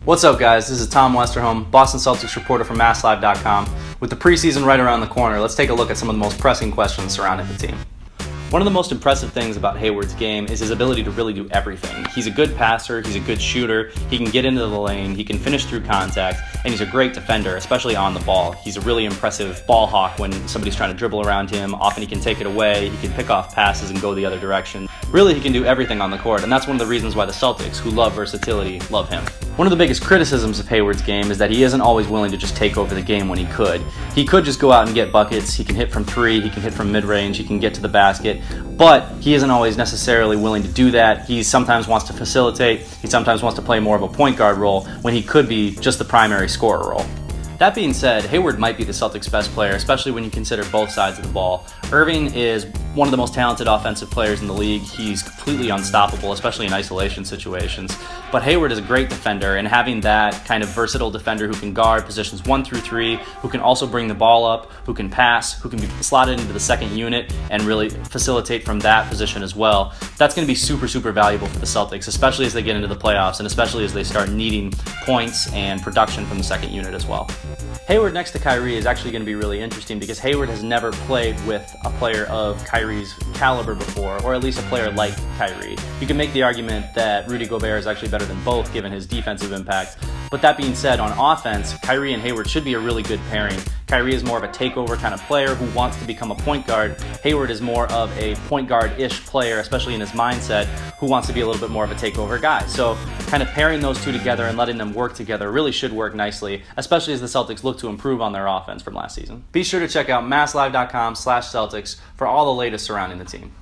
What's up, guys? This is Tom Westerholm, Boston Celtics reporter from MassLive.com. With the preseason right around the corner, let's take a look at some of the most pressing questions surrounding the team. One of the most impressive things about Hayward's game is his ability to really do everything. He's a good passer, he's a good shooter, he can get into the lane, he can finish through contact, and he's a great defender, especially on the ball. He's a really impressive ball hawk when somebody's trying to dribble around him. Often he can take it away, he can pick off passes and go the other direction. Really, he can do everything on the court, and that's one of the reasons why the Celtics, who love versatility, love him. One of the biggest criticisms of Hayward's game is that he isn't always willing to just take over the game when he could. He could just go out and get buckets, he can hit from three, he can hit from mid-range, he can get to the basket, but he isn't always necessarily willing to do that. He sometimes wants to facilitate, he sometimes wants to play more of a point guard role when he could be just the primary scorer role. That being said, Hayward might be the Celtics' best player, especially when you consider both sides of the ball. Irving is one of the most talented offensive players in the league. He's completely unstoppable, especially in isolation situations. But Hayward is a great defender, and having that kind of versatile defender who can guard positions 1 through 3, who can also bring the ball up, who can pass, who can be slotted into the second unit and really facilitate from that position as well, that's going to be super valuable for the Celtics, especially as they get into the playoffs and especially as they start needing points and production from the second unit as well. Hayward next to Kyrie is actually going to be really interesting because Hayward has never played with a player of Kyrie's caliber before, or at least a player like Kyrie. You can make the argument that Rudy Gobert is actually better than both given his defensive impact. But that being said, on offense, Kyrie and Hayward should be a really good pairing. Kyrie is more of a takeover kind of player who wants to become a point guard. Hayward is more of a point guard-ish player, especially in his mindset, who wants to be a little bit more of a takeover guy. So kind of pairing those two together and letting them work together really should work nicely, especially as the Celtics look to improve on their offense from last season. Be sure to check out MassLive.com/Celtics for all the latest surrounding the team.